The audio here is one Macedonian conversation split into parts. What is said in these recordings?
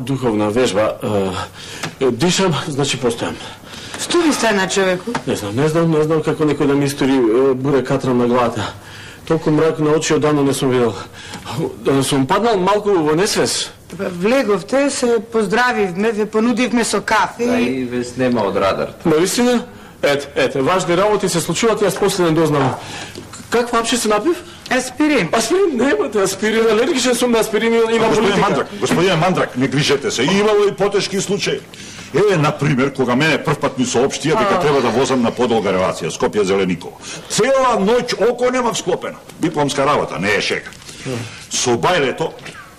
духовна вежба. Дишам, значи постојам. Што ви стана, човеку? Не знам како некој да ми истори буре катрам на главата. Толку мрак на очи одавно не сум видел. Да сум паднал малку во несвес. Влеговте, се поздравивме, ве понудивме со кафе. Да, и ве снема од радар. Наистина? Ете, важни работи се случуваат, јас после не дознам. Как вообще се напив? Аспирин. Аспирин? Немате аспирин, алергичен сум на аспирин и на политика. Господине Мандрак, не грижете се. Имало и потешки случаи. Например, кога мене првпат ми соопштија дека треба да возам на подолга релација Скопје-Зелениково. Цела ноќ око немав склопено. Дипломска работа, не е шега. Со бајлето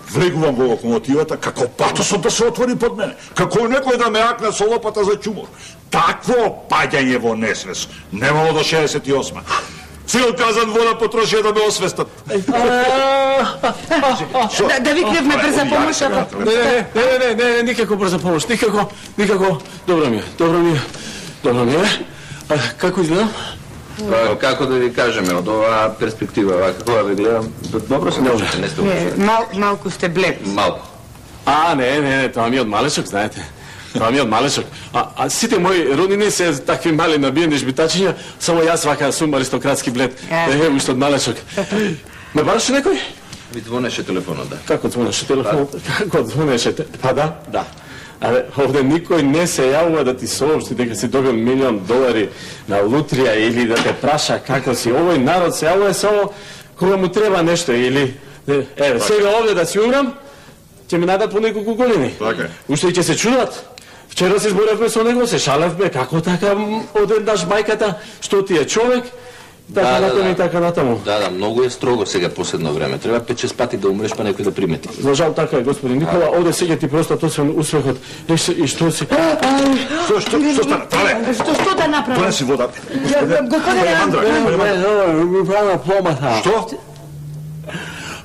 влегувам во локомотивата, како патосот да се отвори под мене. Како некој да ме акне со лопата за чумор. Такво паѓање во несвес немало до 68. Цел казан вода потрошија да ме освестат. Да викневме брза помош. Не, никако брза помош, никако. Добро ми е. Како изгледам? Како да ви кажеме, од оваа перспектива, како да ви гледам, добро се можете, не сте лошо. Малку сте блед. Малку. Не, тоа ми е од малечок, знаете. Тоа ми е од малечок. А сите мои роднини се такви мали набиени жбитачиња, само јас вака сум аристократски блед. Уште од малечок. Ме бараше некој? Ви звонеше телефонот, да. Како звонеше телефонот? Како звонеше? Па да. Абе, овде никој не се јавува да ти соопшти дека си добил $1.000.000 на лутрија или да те праша како си. Овој народ се јавува само кога му треба нешто или... сега овде да си умрам, ќе ми надат по неколку години. Уште и ќе се чудат. Вчера се зборевме со него, се шалевме, како така одеднаш мајката, што ти е човек, така натаму. Да, многу е строго сега последно време. Треба 5-6 пати да умреш па некој да примети. За жал така е, господин Никола, овде сега ти просто освен усмехот. И што си... Што стана? Тале! Што да направам? Донеси вода. Господине Мандрак. Ми падна пломбата. Што?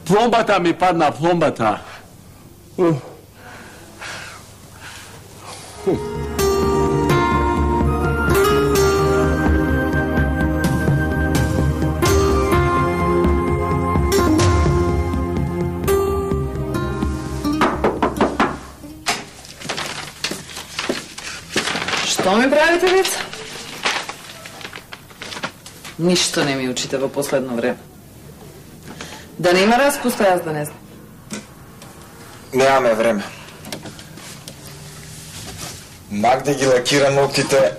Пломбата ми падна, пломбата. Што ми правите, деца? Ништо не ми учите во последно време. Да нема распуста, јас да не знам. Немаме време. Магде ги лакира ноктите,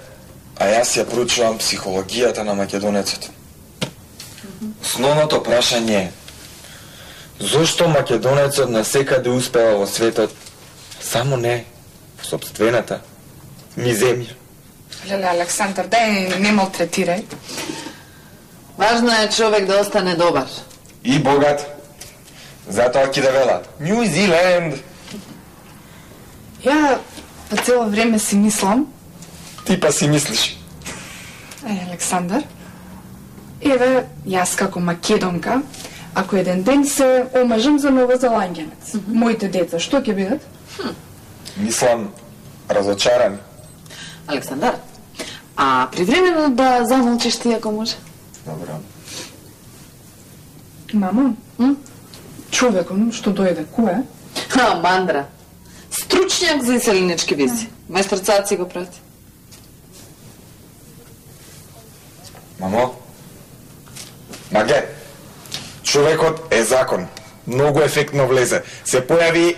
а јас ја проучувам психологијата на македонецот. Основното прашање е: зошто македонецот насекаде успева во светот, само не во сопствената ми земја? Леле, Александар, дај не малтретирај. Важно е човек да остане добар. И богат. Затоа ќе да велат Нью Зиленд. Ја па цело време си мислам. Ти па си мислиш. Александар, еве, јас како македонка, ако еден ден се омажам за новозеландјанец, моите деца, што ќе бидат? Мислам, разочарани. Александар, а привремено да замолчиш ти ако може? Добро. Мамо, човеком што дојде, кој е? Мандра. Стручњак за иселенички визи. Мајстор Цаци го прати. Мамо, Маге, човекот е закон. Многу ефектно влезе. Се појави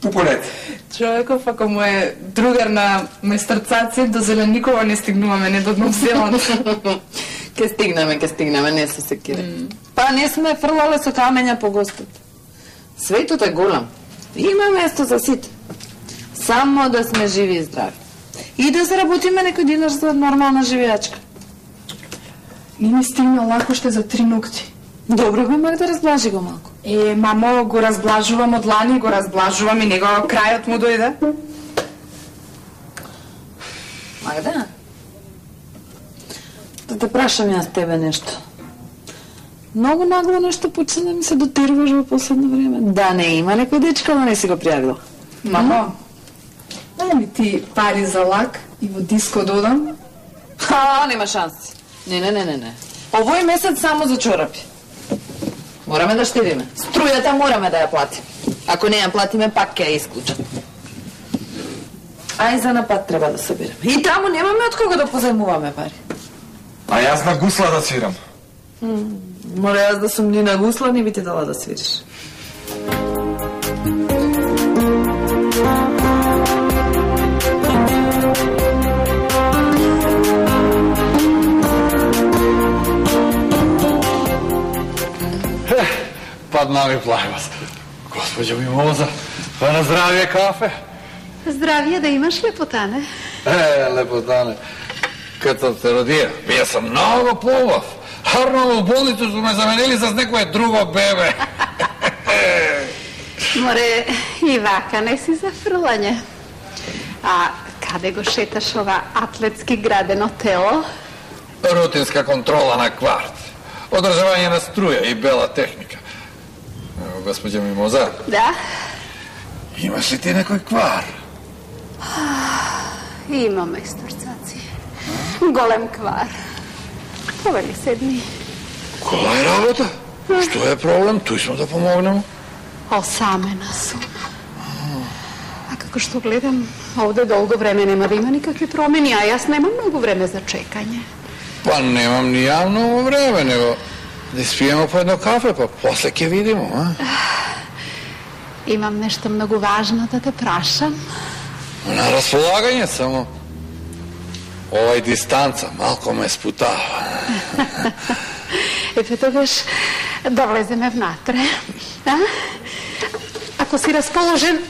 тупонет. Човеков, ако му е другар на мајстор Цаци, до Зелениково не стигнуваме, не до Нов Зеланд. Ке стигнеме, не се секире. Па не сме фрлале со камења по гостот. Светот е голем. Има место за сите. Само да сме живи и здрави. И да заработиме некој динар за нормална живеачка. Не ми стигна лако ще за 3 ногти. Добро бе, Магда, разблажи го малку. Мамо, го разблажувам од лани, го разблажувам и него крајот му дојде. Магда? Да те прашам јас тебе нешто. Многу нагло нешто почна да ми се дотерваш во последно време. Да не има некој дечка, да не си го пријавила. Мамо, дај ми ти пари за лак и во диско додам. Нема шанси. Не. Овој месец само за чорапи. Мораме да штедиме. Струјата мораме да ја платиме. Ако не ја платиме, пак ќе ја исклучат. Ај за напад треба да собираме. И таму немаме од кога да позајмуваме пари. А јас на гусла да свирам. Море јас да сум ни на гусла, не би ти дала да свириш. Падна ми плајвас. Госпоđo Mimoza, па на здравје кафе. Здравје, да имаш лепотане. Лепотане. Кад сам се родија, бија сам много поубав. Харнал у болницу су ме заменили за некое друго бебе. Море, и вака не си за фрлање. А каде го шеташ ова атлетски градено тело? Рутинска контрола на кварт. Одржавање на струја и бела техника. Госпоđo Mimoza. Да? Имаш ли ти некој квар? Има, мајстор Цаци. Голем квар. Повели седни. Која е работа? Што е проблем? Туј смо да помогнемо. Осамена сум. А како што гледам, овде долго време нема да има никакви промени, а јас немам многу време за чекање. Па немам ни ја многу време, него да испијемо по едно кафе, па после ќе видимо, а? Имам нешто многу важно да те прашам. На располагање само. Овај дистанца малко ме спутава. Ефе тогаш да влеземе внатре. А? Ако си расположен,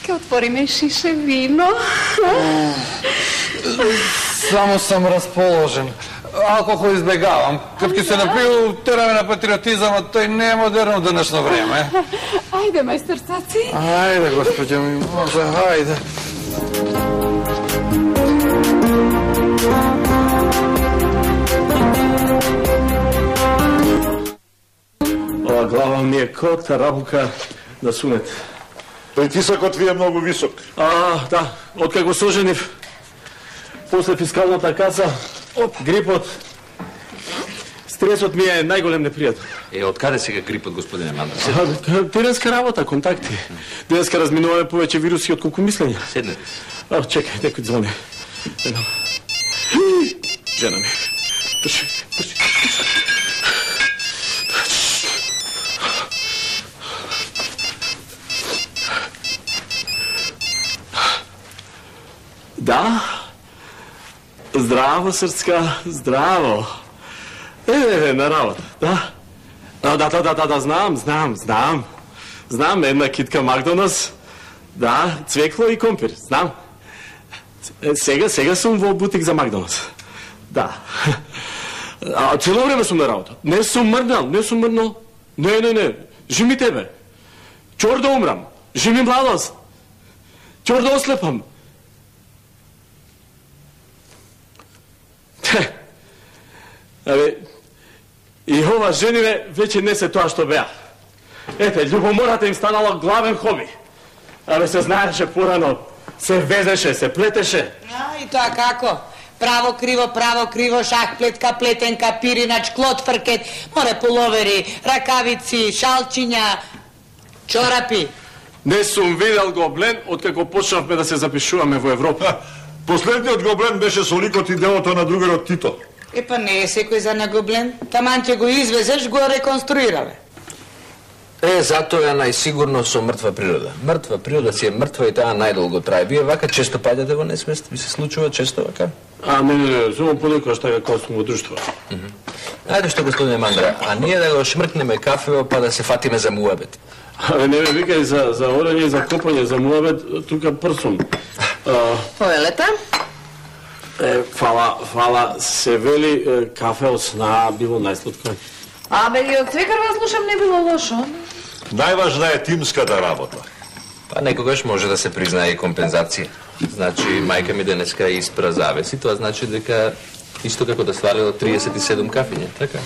ќе отвориме шише вино. Само сам расположен. Алкохол избегавам. Кад ќе се напiju, тераме на патриотизамот, тој не е модерно денешно време. Ајде, мајстор Цаци. Ајде, госпоđo Mimoza, ајде. Ова глава ми е кота работа да сунет. Притисакот ви е многу висок. Да, откако соженив, после фискалната каса, грипот, стресот ми е најголем непријател. Од каде сега грипот, господине Мандрас? Теренска работа, контакти. Денеска разминуваме повеќе вируси од колку мислење. Седнете. Чекај, некој звони. Жена ми. Држи. Да? Здраво, срцка, здраво. На работа, да? Да, знам. Знам, една китка Макдоналдс. Да, цвекло и компир, знам. Сега сум во бутик за Макдоналдс. Да. Цело време сум на работа. Не сум мрднал. Не. Жими тебе. Чор да умрам. Жими младост. Чор да ослепам. И ова жениве веќе не се тоа што беа. Ете, љубомората им станала главен хоби. Се знаеше порано, се везеше, се плетеше. И тоа како? Право, криво, шах, плетка, плетенка, пиринач, клот, фркет, море пуловери, ракавици, шалчиња, чорапи. Не сум видел гоблен откако почнавме да се запишуваме во Европа. Последниот гоблен беше со ликот и делото на другарот Тито. Епа не е секој за на гоблен. Таман ќе го извезеш, го реконструираме. Затоа е најсигурно со мртва природа. Мртва природа си е мртва и таа најдолго трае. Вие вака често паѓате во несвест? Ви се случува често вака? Не, само понекогаш така како сум во друштво. Ајде што, господине Мандра, а ние да го шмркнеме кафево па да се фатиме за муабет. Не ме викај за орање и за копање, за муабет, тука прсум. Повелете? Фала, се вели кафе од сна било најслатко. И од свекар вас слушам не било лошо. Најважна е тимската работа. Па некогаш може да се признае и компензација. Значи, мајка ми денеска испра завеси, тоа значи дека исто како да сварила 37 кафиња, така?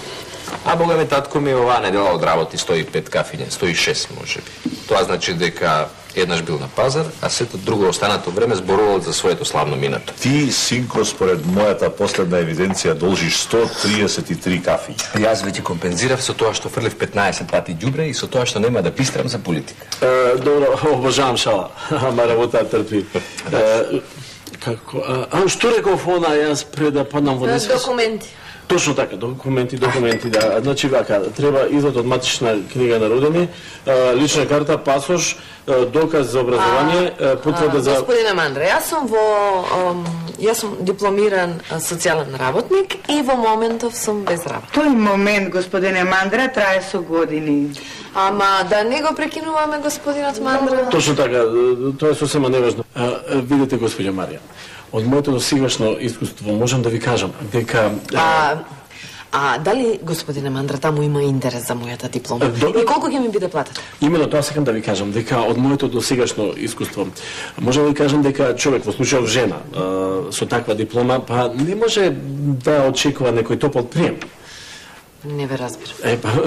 А бога ми татко ми оваа недела одработи 105 кафиња, 106 може би. Тоа значи дека Еднаш бил на пазар, а сето друго останато време зборувал за своето славно минато. Ти, синко, според мојата последна евиденција, должиш 133 кафи. Јас веќе компензирав со тоа што фрлив 15 пати ѓубре и со тоа што нема да пистрам за политика. Добро, обожавам шала, ама работа трпи. Како? Што реков она, јас пред да паднам во несвес? Документи. Точно така, документи, да. Значи вака, треба извод од матична книга на родени, лична карта, пасош, доказ за образование, потврда за... Господине Мандра, јас сум дипломиран социјален работник и во моментов сум без работа. Тој момент, господине Мандра, трае со години. Ама да не го прекинуваме господинот Мандра. Точно така, тоа е сосема неважно. Видите, господја Марија, од моето досегашно искуство можам да ви кажам дека... Дали, господине Мандра, таму има интерес за мојата диплома? И колку ќе ми биде платата? Именно тоа сакам да ви кажам, дека од моето досегашно искуство можам да ви кажам дека човек, во случајов жена, со таква диплома, па не може да очекува некој топол прием. Не ве разбирам.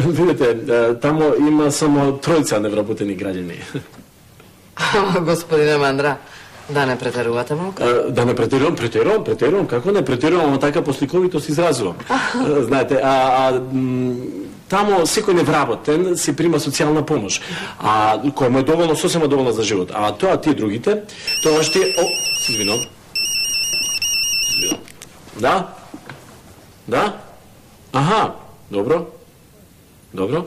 Видите, таму има само тројца невработени граѓани. Господине Мандра, да не претерувате малку? Да не претерувам, како не претерувам, ама така посликовито се изразувам. Знаете, тамо секој невработен си прима социјална помош, која му е доволно, сосема доволна за живот. А тоа тие другите, тоа што е... Извинам. Да? Да? Аха, добро. Добро.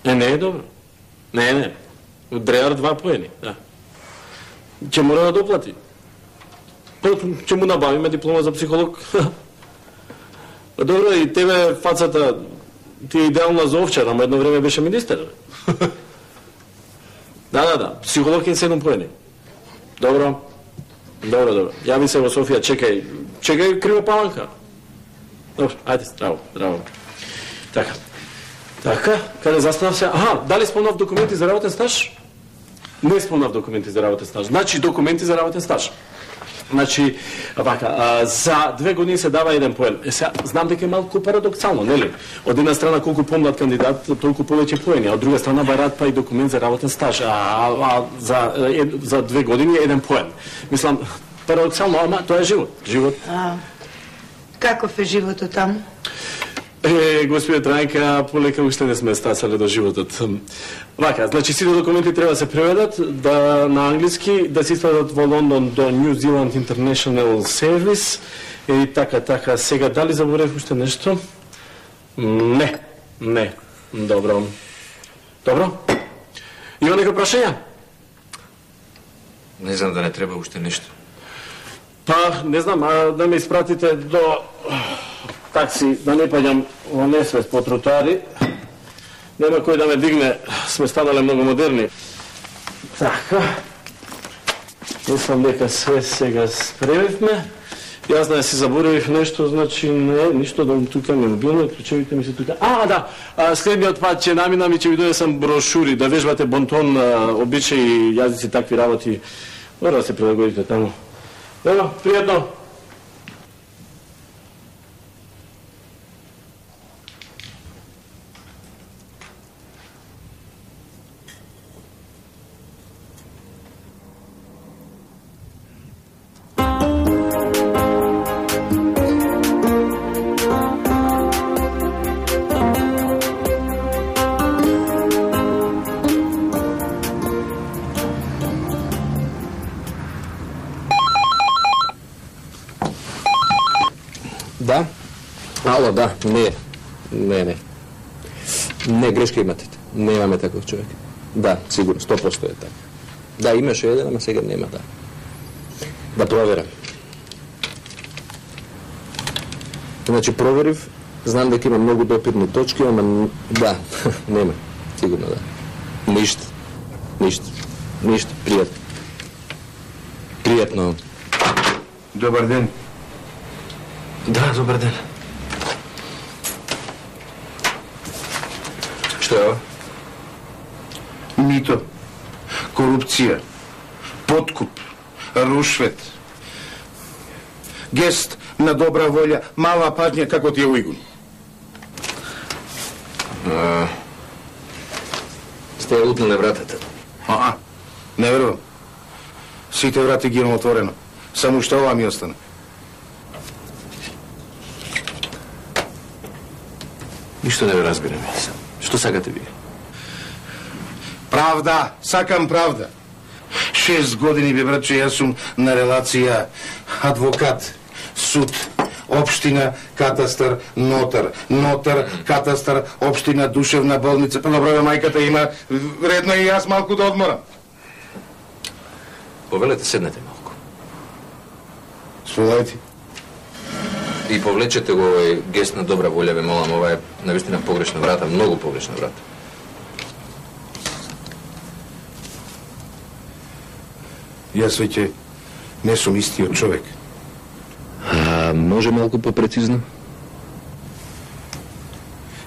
Не е добро. Не. Дреар 2 поени, да. Ќе мора да доплати. Ќе му набавиме диплома за психолог. Добро, и тебе фацата ти е идеална за овчар, ама едно време беше министер. Да. Психолог е 7 поени. Добро. Јави се во Софија, чекај Крива Паланка. Добро, ајде, здраво. Така, каде застанав се? Дали спомнав документи за работен стаж? Не спомнав документи за работен стаж. Значи, документи за работен стаж. Значи, вака, за 2 години се дава 1 поен. Сега, знам дека е малку парадоксално, нели? Од една страна, колку помлад кандидат, толку повеќе поени, а од друга страна, барат па и документ за работен стаж. За 2 години 1 поен. Мислам, парадоксално, ама тоа е живот. Каков е животот таму? Господи Трајка, полека уште не сме стасали до животот. Вака, значи сите документи треба да се преведат на англиски, да се испратат во Лондон до New Zealand International Service и така. Сега, дали заборев уште нешто? Не. Добро. Има некој прашања? Не знам да не треба уште нешто. Па, не знам, да ме испратите до такси, да не паѓам во несвест по тротуари. Нема кој да ме дигне, сме станале многу модерни. Така. Мислам дека све сега спремивме. Јас да си заборавив нешто, значи не, ништо, да тука ми мобилно, ключевите ми се тука. Да, следниот пат ќе наминам и ќе ви донесам брошури, да вежбате бонтон, обичаи, јазици, такви работи. Мора да се прилагодите таму. Добро, пријатно. Да? Ало, да, не. Не, грешка имате. Немаме таков човек. Да, сигурно, 100% е така. Да, имаше еден, ама сега нема, да. Да проверам. Значи, проверив, знам дека има многу допирни точки, ама да, нема. Сигурно, да. Ништо, пријатно. Пријатно. Добар ден. Да, добар ден. Што е ова? Мито, корупција, подкуп, рушвет, гест на добра волја, мала паžnја како ти е уигун. Сте ја лупнали вратата. Не верувам. Сите врати ги имам отворено. Само што ова ми остана. Ништо не ве разбирам. Што сакате вие? Правда, сакам правда. 6 години бе братче, јас сум на релација адвокат, суд, општина, катастар, нотар, нотар, катастар, општина, душевна болница. Па добро, мајката има редно и јас малку да одморам. Повелете, седнете малку. Сполајте. И повлечете го овој гест на добра волја, ве молам, ова е навистина погрешна врата, многу погрешна врата. Јас веќе не сум истиот човек. А може малку попрецизно?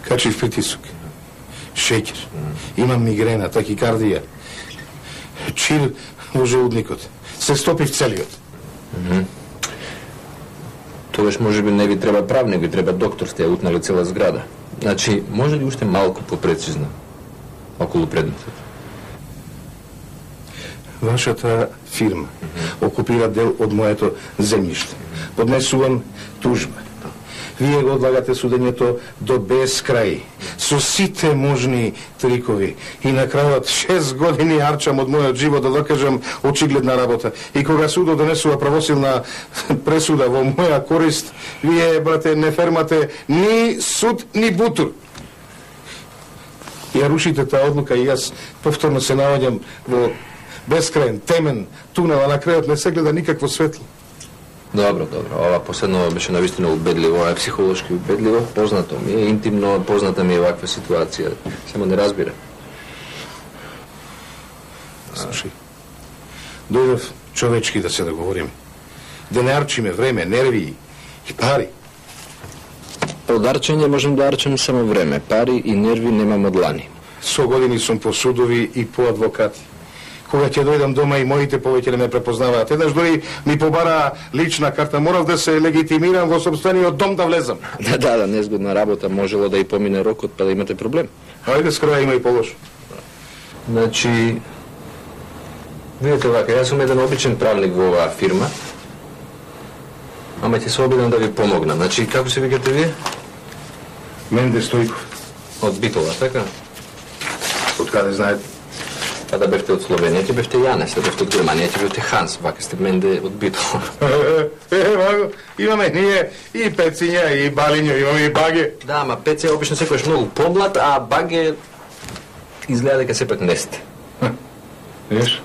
Качив притисок, шеќер, имам мигрена, такикардија, чир во желудникот, се стопив целиот. Тогаш може би не ви треба правник, ви треба доктор, сте ја утнали цела зграда. Значи, може ли уште малку попрецизно околу предметот? Вашата фирма окупира дел од моето земјиште. Поднесувам тужба. Вие го одлагате судењето до безкрај, со сите можни трикови. И на крајот 6 години арчам од мојот живот да докажам очигледна работа. И кога судот донесува правосилна пресуда во моја корист, вие, брате, не фермате ни суд, ни бутур. Ја рушите таа одлука и јас повторно се наоѓам во безкрајен, темен тунел, а на крајот не се гледа никакво светло. Добро, ова последно беше навистина убедливо, ова е психолошки убедливо, познато ми е, интимно позната ми е ваква ситуација, само не разбира. Слушай, дојдов човечки да се договориме. Да не арчиме време, нерви и пари. Од арчење можем да арчем само време, пари и нерви немам од лани. Со години сум по судови и по адвокати. Кога ќе дојдам дома и моите повеќе не ме препознаваат. Еднаш дори ми побара лична карта, морав да се легитимирам во собствениот дом да влезам. Да, незгодна работа, можело да и помине рокот, па да имате проблем. Ајде, скроја има и полошо. Значи, видите вака, јас сум еден обичен правник во оваа фирма, ама ќе се обидам да ви помогнам. Значи, како се викате вие? Менде Стојков. Од Битола, така? Од каде знаете? Па да бевте од Словенија, ќе бевте Јанес, да бевте од Германија, ќе бевте Ханс, вака сте Менде од Битола. Вако, имаме ние и Пециња, и Балињо, имаме и Баге. Да, ама Пеце обично секојаш многу помлад, а Баге изгледа дека сепак не сте. Виж?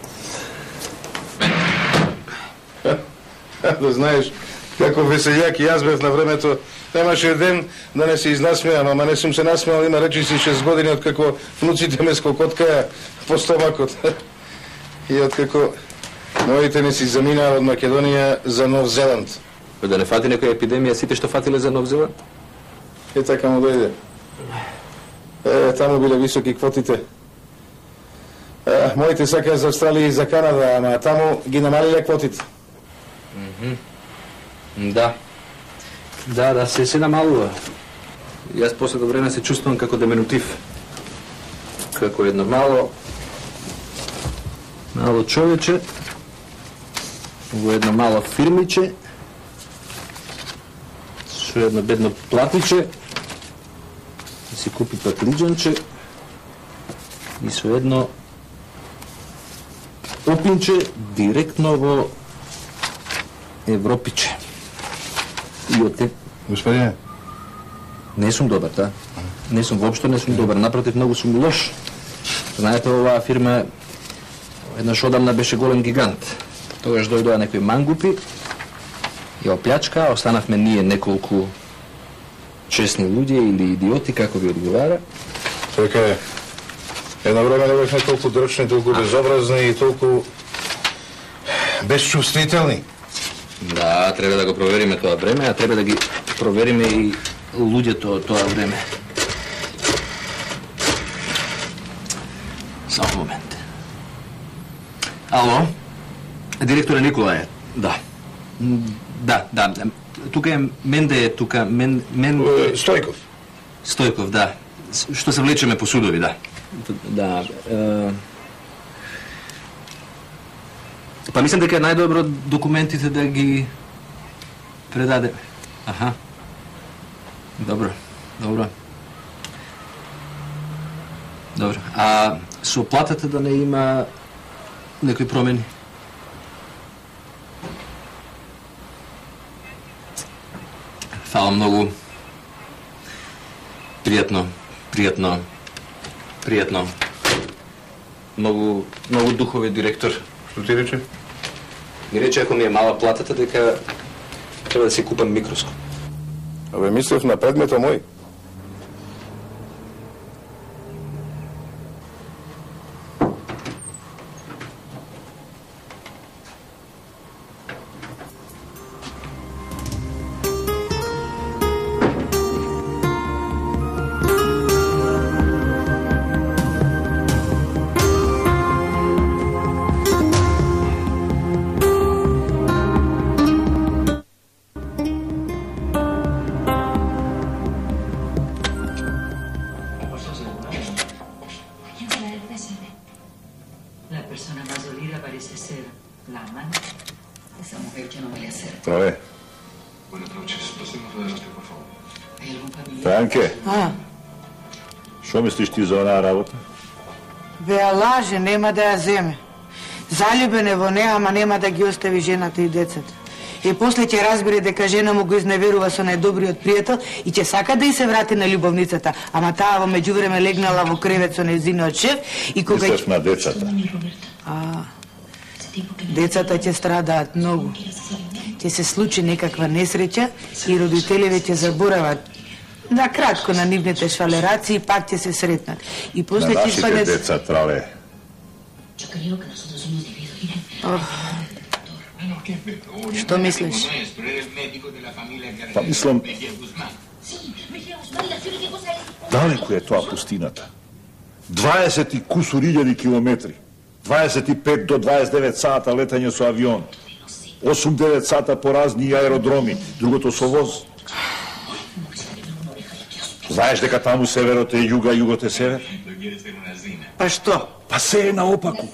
Да знаеш, како веселјак и јас бев на времето, немаше ден да не се изнасмеам, ама не сум се насмеал, има речиси 6 години откако внуците ме скокоткаја по стомакот. И откако моите не си заминаа од Македонија за Нов Зеланд. Да не фати некоја епидемија сите што фатиле за Нов Зеланд? Е, така му дојде. Таму биле високи квотите. Моите сакаа за Австралија и за Канада, ама таму ги намалиле квотите. Да, се намалува. Јас последно време се чувствувам како деменутив. Како едно мало човече во едно мало фирмиче со едно бедно платиче да си купи патлиџанче и со едно опинче директно во Европиче. И од те... Господине? Не сум добар, да. Воопшто не сум добар. Напротив, многу сум лош. Знаете, оваа фирма еднаш одамна беше голем гигант. Тогаш дојдоа некои мангупи, ја оплячка, останавме ние неколку честни луѓе или идиоти, како ви одговара. Така е. Едно време не бевме толку дрчни, толку безобразни и толку безчувствителни. Да, треба да го провериме тоа време, а треба да ги провериме и луѓето тоа време. Само момент. Ало? Директоре Никола е. Да. Тука е Менде е тука, Стојков. Стојков, да. Што се влечеме по судови, да. Да. Па мислам дека е најдобро документите да ги предадеме. Аха. Добро. А со платата да не има некои промени? Фала многу. Пријатно. Многу духови директор. Што ти рече? Ми рече, ако ми е мала платата, дека треба да си купам микроскоп. Абе, мислев на предмета мој. Франке, што мислиш ти за онаа работа? Бе, лаже, нема да ја земе. Залюбен е во неа, ама нема да ги остави жената и децата. И после ќе разбере дека жена му го изневерува со најдобриот пријател и ќе сака да и се врати на љубовницата, ама таа во меѓувреме легнала во кревет со нејзиниот шеф и кога... Мислиш на децата? Децата ќе страдаат многу. Ќе се случи некаква несреќа и родителеве ќе заборават на кратко на нивните швалераци и пак ќе се сретнат. И после ќе испадне... На нашите деца, трале. Што мислиш? Па мислам... Далеко е тоа пустината. 20 и кусур илјади километри. 25 до 29 сата летање со авион. 8-9 сата по разни аеродроми, другото со воз. Знаеш дека таму северот е југа, југот е север? Па што? Па се е наопаку.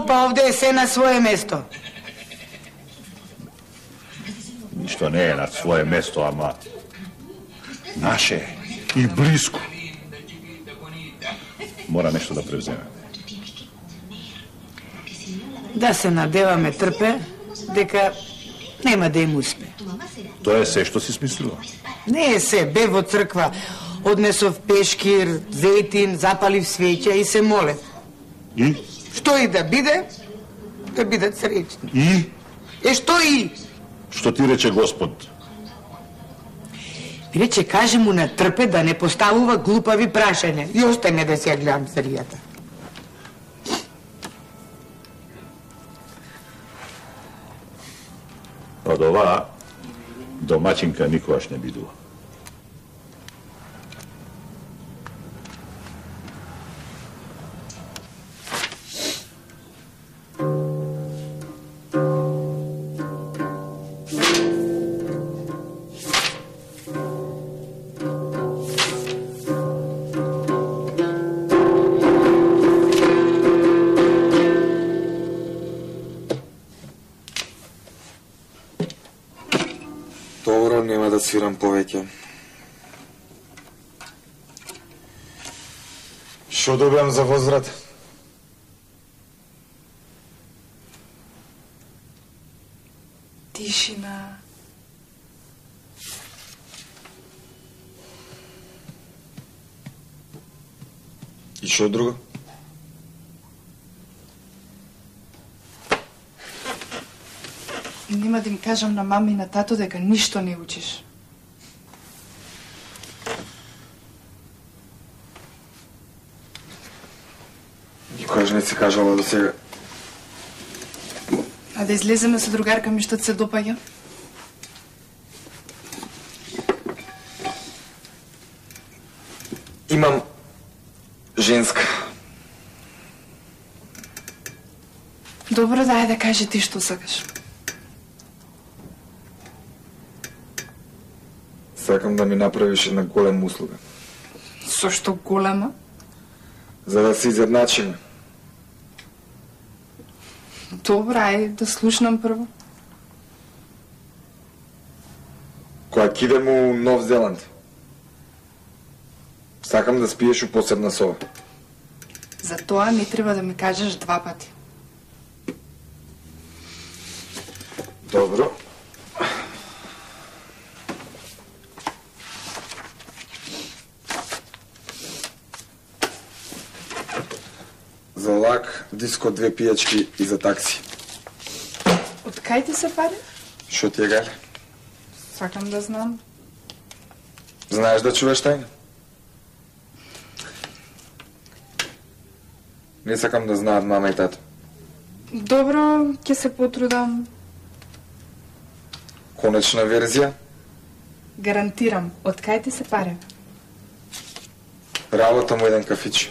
Па овде е се на свое место. Ништо не е на свое место, ама наше и близко. Мора нешто да превземе. Да се надеваме трпе, дека нема да им успе. Тоа е се што си смислила? Не е се, бе во црква, однесов пешкир, зејтин, запалив свеќа и се молев. И? Што и да бидат среќни. И? Што и? Што ти рече Господ? Рече, каже му на трпе да не поставува глупави прашања. И остане да си ја гледам серијата. Од оваа домаќинка никогаш не бидува. Нема да свирам повеќе. Што добивам за возврат? Тишина. И што друго? Нема да им кажам на мама и на тато дека ништо не учиш. Никогаш не си кажала до сега. А да излеземе со другарка ми што се допаѓа? Имам женска. Добро, дај да кажи ти што сакаш. Сакам да ми направиш една голема услуга. Со што голема? За да се изедначиме. Добра, ај да слушнам прво. Кога ќе идем у Нов Зеланд, сакам да спиеш у посебна соба. За тоа не треба да ми кажеш 2 пати. Добро. За лак, диско, 2 пијачки и за такси. Од кај ти се пари? Шо ти е гајле? Сакам да знам. Знаеш да чуваш тајна? Не сакам да знаат мама и тато. Добро, ќе се потрудам. Конечна верзија? Гарантирам, од кај ти се пари? Работам у еден кафич.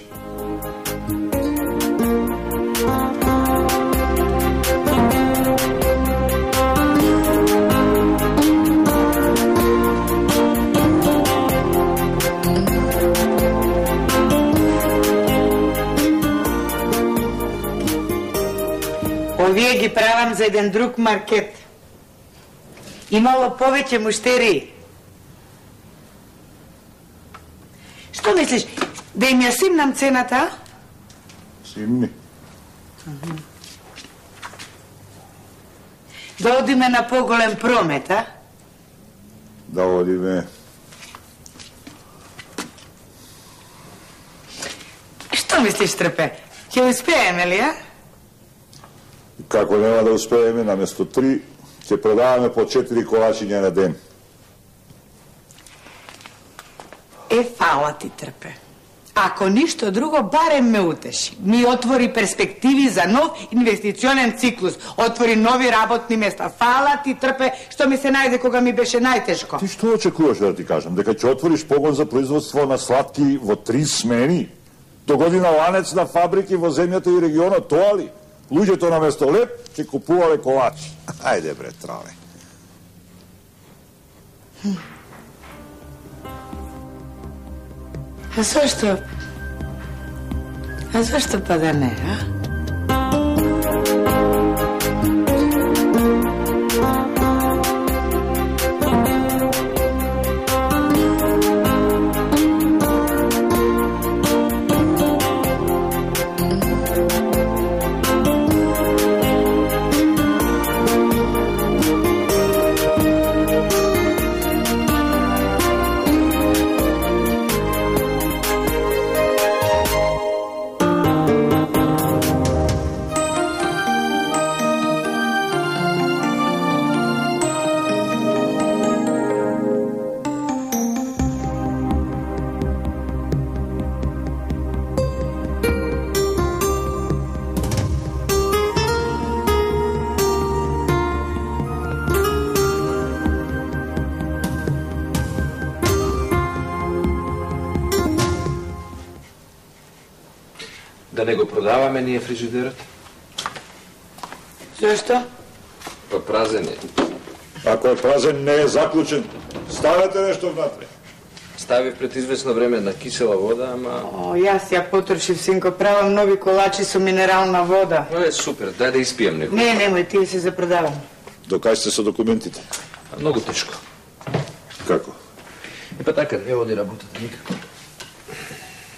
Овие ги правам за еден друг маркет. Имало повеќе муштери. Што мислиш, да им ја симнам цената? Симни. Да одиме на поголем промет, а? Да одиме. Што мислиш, Трпе? Ќе успееме ли, а? Како нема да успееме, наместо 3, ќе продаваме по 4 колачиња на ден. Фала ти, Трпе. Ако ништо друго, барем ме утеши. Ми отвори перспективи за нов инвестиционен циклус. Отвори нови работни места. Фала ти, Трпе, што ми се најде кога ми беше најтешко. Ти што очекуваш да ти кажам? Дека ќе отвориш погон за производство на сладки во 3 смени? До година ланец на фабрики во земјата и регионот, тоа ли? Луѓето на место леп ќе купувале колачи. Ајде бре, трале. А зашто? А зашто па да не, а? Да не го продаваме ние фрижидерот? Зашто? Па празен е. Ако е празен, не е заклучен. Ставете нешто внатре. Ставив пред известно време на кисела вода, ама... О, јас ја потрошив, синко, правам нови колачи со минерална вода. Е, супер, дај да испијам него. Не, немој, тие се за продавам. Докај сте со документите? Многу тешко. Како? И па така, не води работата никако.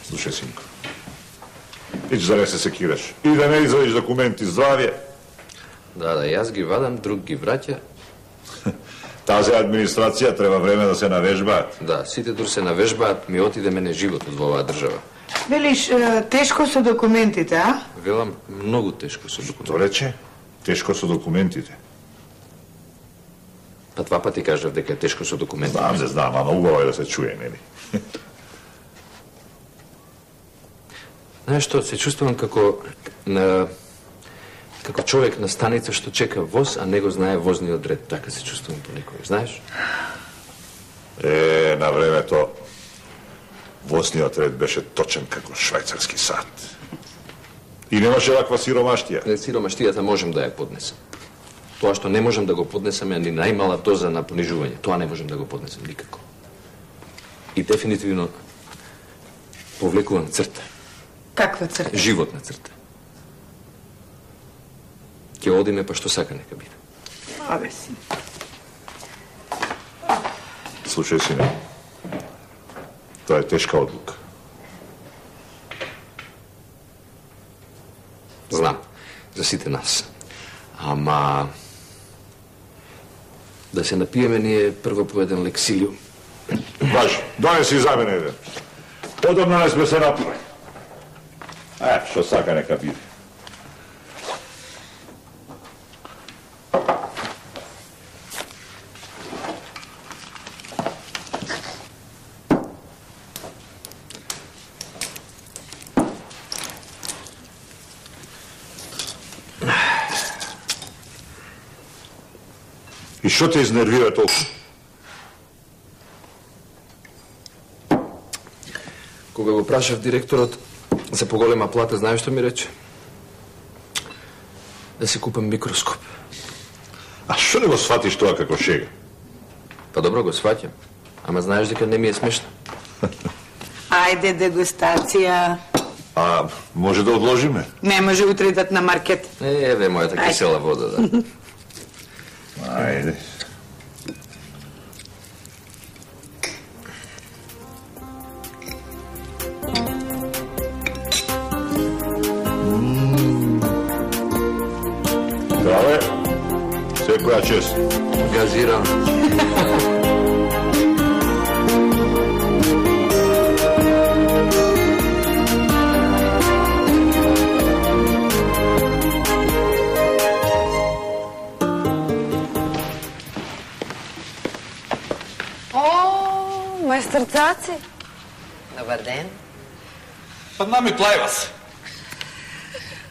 Слушај, синко. Ич за не се секираш. И да не извадиш документи, здравје. Да, јас ги вадам, друг ги враќа. Тази администрација треба време да се навежбаат. Да, сите дур се навежбаат, ми отиде мене животот во оваа држава. Велиш, тешко со документите, а? Велам, многу тешко со документите. Што рече? Тешко со документите. Па 2 пати кажав дека е тешко со документите. Знам, ама убаво е да се чуе, нели? Знаеш што, се чувствувам како човек на станица што чека воз, а не го знае возниот ред. Така се чувствувам понекогаш, знаеш? На времето возниот ред беше точен како швајцарски сат. И немаше ваква сиромаштија. Сиромаштијата можем да ја поднесам. Тоа што не можем да го поднесам е ни најмала доза на понижување. Тоа не можем да го поднесам никако. И дефинитивно повлекувам црта. Каква црта? Животна црта. Ке одиме, па што сака нека биде. Абе си. Слушај, сине, тоа е тешка одлука. Знам, за сите нас. Ама... да се напиеме ние прво по еден лексилиум. Важи, донеси за мене еден. Подобно не сме се напили. Што сака нека биде. И што те изнервира толку? Кога го прашав директорот за поголема плата, знаеш што ми рече? Да си купам микроскоп. А што не го сватиш тоа како шега? Па добро го сваќам, ама знаеш дека не ми е смешно. Ајде дегустација. А може да одложиме? Не може утре идат на маркет. Еве мојата кисела вода, да. Ајде. Здраве. Секоја чест. Газиран. Мајстор Цаци. Добар ден. Пад нами Плајвас.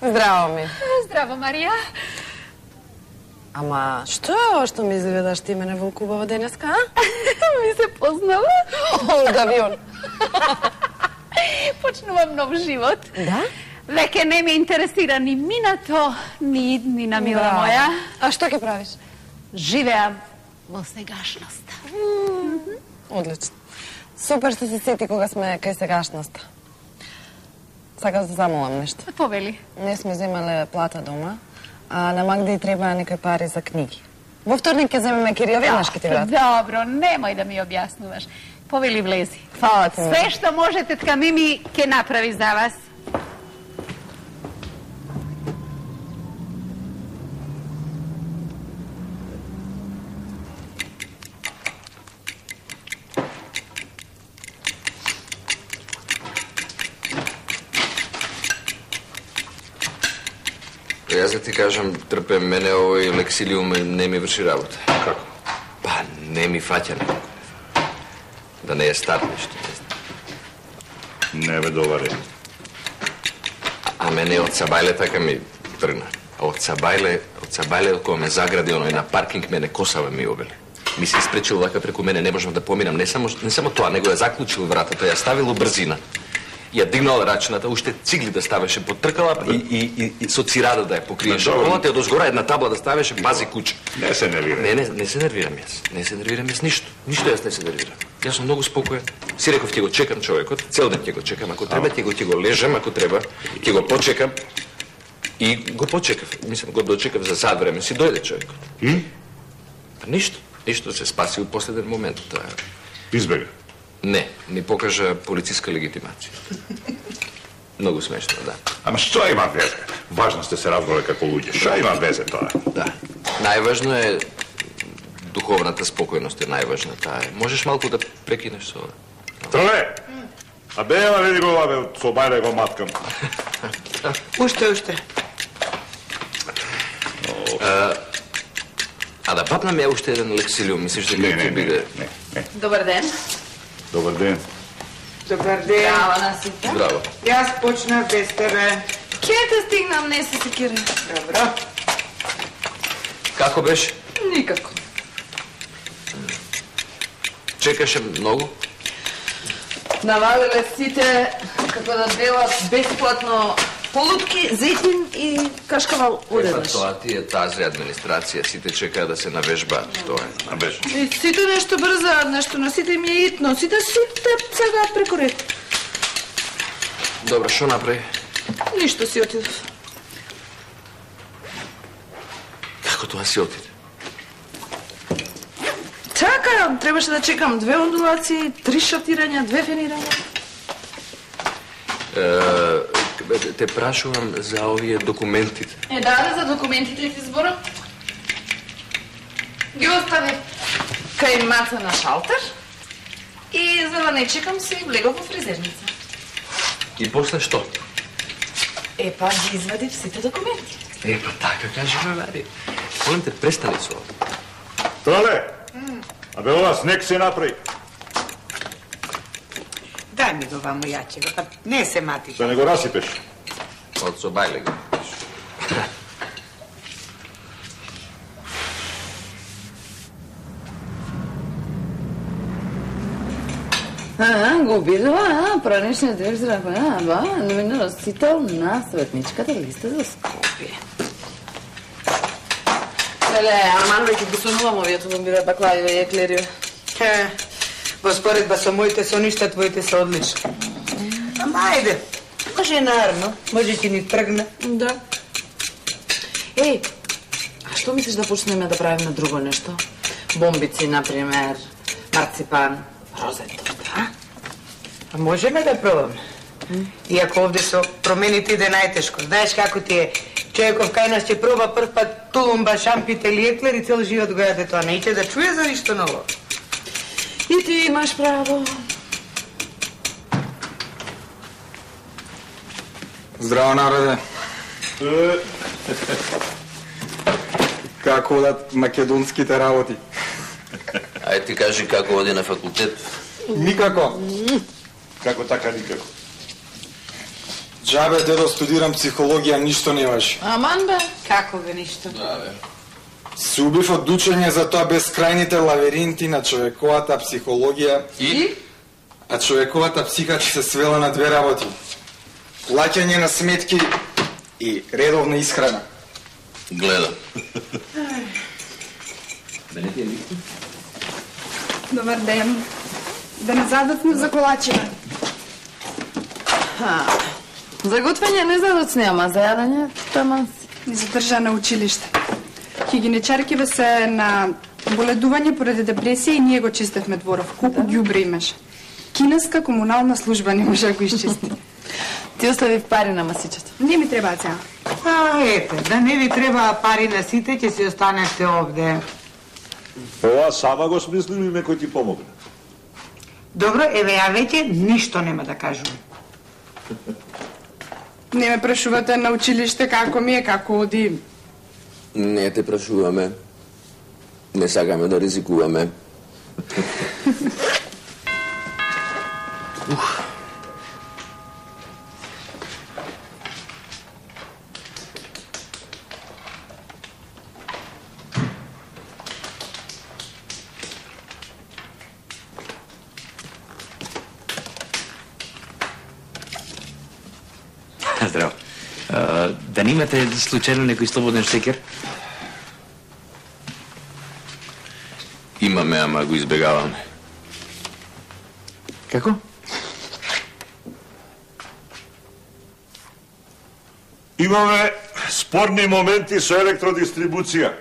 Здраво ми. Здраво, Марија. Ама, што е ова што ми изгледаш ти мене волкувава денеска, а? Ми се познава. Од авион. Почнувам нов живот. Да? Веќе не ме интересира ни минато, ни иднина, мила моја. А што ќе правиш? Живеам во сегашноста. Одлично. Супер што се сети кога сме кај сегашноста. Сакам да се замолам нешто. Повели. Не сме земале плата дома, а на Магди треба некои пари за книги. Во вторник ќе земеме Кирија, веднаш ќе ти вратам. Добро, немој да ми објаснуваш. Повели, влези. Фала ти. Све што може тетка Мими ќе направи за вас. Јас да ти кажам, трпем, мене овој лексилиум не ми врши работа. Како? Па, не ми фаќа некој. Да не е стар нешто, не знам. Не бе добаре. А мене од Сабајле така ми тргна. А од Сабајле, кога ме загради оној на паркинг, мене косава ми обели. Ми се испречил вака преку мене, не можам да поминам. Не само тоа, него ја заклучил вратата, ја ставил брзина. Ја дигнал рачната, уште цигли да ставеше под тркала и со цирада да ја покриеше. Колата од озгора една табла да ставеше, пази куча. Не се нервирам. Не се нервирам јас. Не се нервирам јас ништо. Ништо јас не се нервирам. Јас сум многу спокоен. Си реков ќе го чекам човекот, цел ден ќе го чекам, ако треба ќе го лежам, ако треба ќе го почекам. И го почекав. Мислам, го дочекав за сад време, си дојде човекот. И? Ништо се спаси од последен момент. Избега. Не, ни покажа полициска легитимација. Многу смешно, да. Ама што има везе? Важно сте се разбрале како луѓе. Што има везе тоа? Да. Најважно е духовната спокојност е најважна. Таа е. Можеш малку да прекинеш со ова? Троле! А бе, ема види го бабе, со бајле го маткам. Уште. А да папнам ја уште еден лексилиум, мислиш дека ќе биде... Не. Добар ден. Добар ден. Добар ден. Здраво на сите. Здраво. Јас почнав без тебе. Ке те стигнам, не се секирам. Добро. Како беше? Никако. Чекаше многу? Навалиле сите како да делат бесплатно полутки, зетин и кашкавал одеднаш. Тоа ти е тази администрација, сите чекаат да се навежбаат, тоа е. А беше? И сите нешто брзаат, нешто на сите им е итно, сите цагаат преку ред. Добро, што направи? Ништо си отидов. Потоа си отиде. Чака, требаше да чекам 2 ондулации, 3 шатирања, 2 фенирања. Те прашувам за овие документите. Да, за документите в избора. Ги остави кај маца на шалтер и за да не чекам се влегов во фризерница. И после што? Па ги извадив сите документи. Па така кажеме, Мари. Молим те, престани со ова. Толе! Абе, ова снег се направи. Дај ми го вамо јачега, па не се мати. Да не го расипеш. Од собајле го. Го обидува, праничниот директор, новина носител на Светничката листа за Скопје. Арман, веќе ги сонувам овие тулумбира, баклави и еклери. Во споредба со моите соништа, твоите се одлични. Ама ајде, може нарно, може ќе ни тргне. Да. А што мислиш да почнеме да правиме друго нешто? Бомбици, например, марципан, розетот, а? А можеме да пробаме. Иако овде со промените иде најтешко. Знаеш како ти е? Човеков кај нас ќе проба прв пат тулумба, шампите или еклер и цел живот го јаде тоа. Не иќе да чуе за ништо ново. И ти имаш право. Здраво, народе. Како одат македонските работи? Ај ти кажи како оди на факултет. Никако. Како така никако? Джабе, дедо, студирам психологија, ништо не важи. Аман бе. Како бе ништо? Да, бе. Се убив од учење за тоа бескрајните лавиринти на човековата психологија. И? А човековата психика се свела на 2 работи. Плаќање на сметки и редовна исхрана. Гледам. Добар ден. Да не задоцнем за колачина. За готвење не задоцни, ама за јадење, таман си. Ни задржа на училиште. Хигиеничаркиве се на боледување поради депресија и ние го чистевме дворов. Колку ѓубре имаше. Кинеска комунална служба не може да го изчисти. Ти остави пари на масичето. Не ми треба сега. Ете, да не ви треба пари на сите, ќе си останете овде. Ова сама го смислим и некој ти помогне. Добро, еве ја веќе ништо нема да кажувам. Не ме прашувате на училиште како ми е, како оди. Не те прашуваме. Не сакаме да ризикуваме. Здраво. Да не имате случайно некој слободен штекер? Имаме, ама го избегаваме. Како? Имаме спорни моменти со електродистрибуција.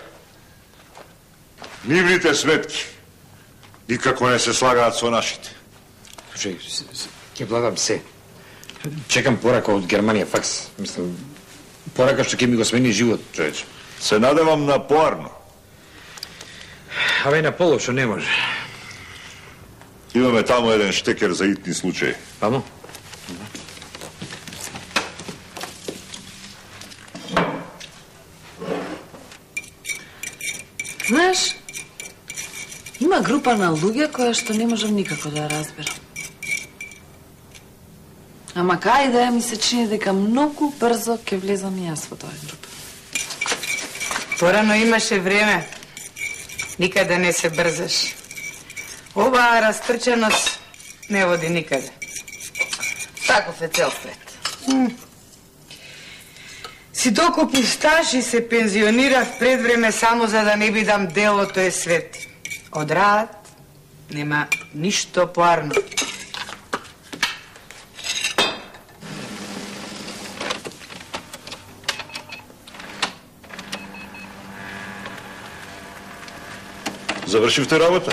Нивните сметки никако не се слагаат со нашите. Слушај, ќе владам се. Чекам порака од Германија, факс. Мислам, порака што ќе ми го смени живот, човече. Се надевам на поарно. Абе, на поло, што не може. Имаме таму еден штекер за итни случаи. Тамо? Знаеш, има група на луѓе која што не можам никако да ја разберам. Ама кај да ми се чини дека многу брзо ќе влезам и јас во таа група. Порано имаше време. Никаде не се брзаш. Оваа растрчаност не води никаде. Таков е цел свет. Си докупи стаж и се пензионирав пред време само за да не бидам дел од тој свет. Од рад нема ништо поарно. Завршивте работа?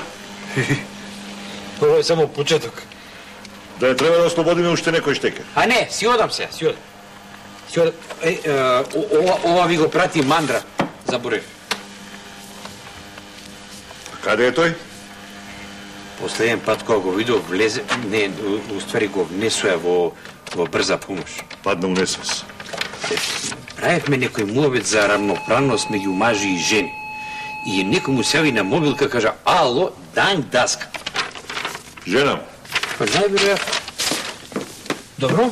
Ovo je samo početak. Да не треба да ослободиме уште некој штекер. А не, си одам се, си одам. Ова ви го прати Мандра, заборев. Каде е тој? Последен пат кога го видов влезе, не, уствари го внесоја во брза помош. Падна унесес. Правевме некој муабет за равноправност меѓу мажи и жени. И некој му се јави на мобилка, кажа, ало, дај даска. Жена. Па најверојатно. Добро.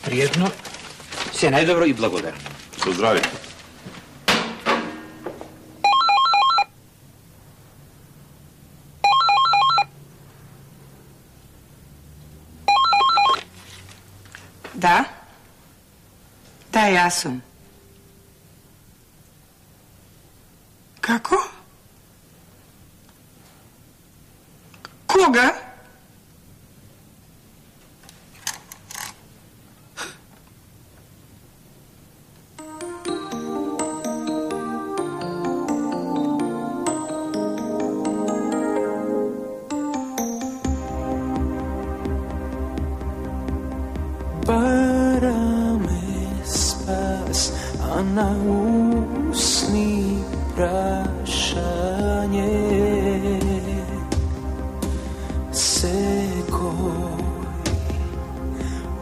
Пријатно. Се најдобро и благодарам. Со здравје. Да? Да, јас сум. Како? Кога? na usni prašanje se koji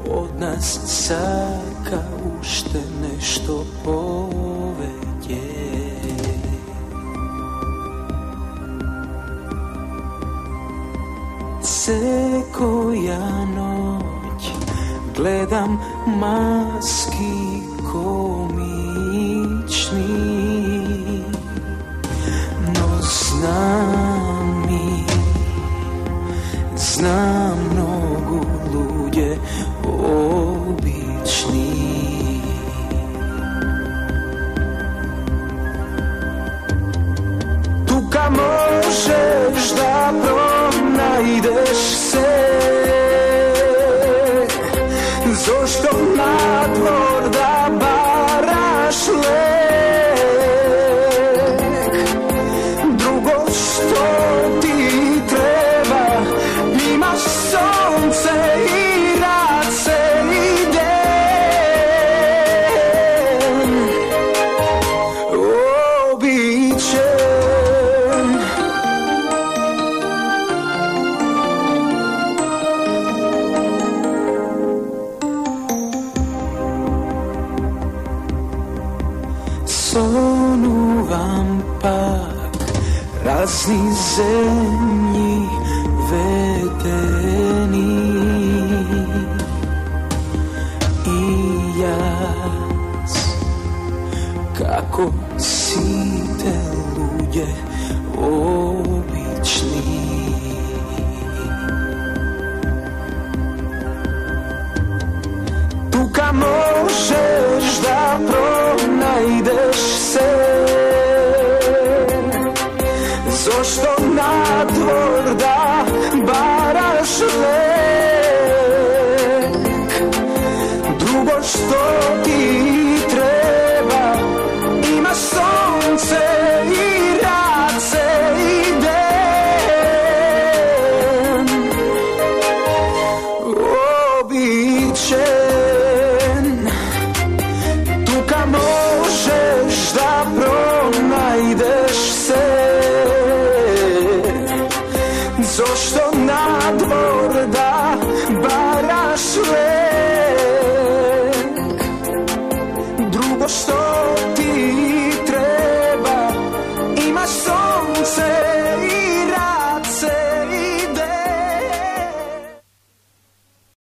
od nas saka ušte nešto povedje. Se koja noć gledam maski komični, no znam mnogo ludje obični. Tuka možeš da pronajdeš se, zašto na dvor da baraš lek? Drugo što ti treba, imaš sonce i rad se ide. Običen sonuvam pak razni zemlji vedeni i jaz kako si te ludje obični.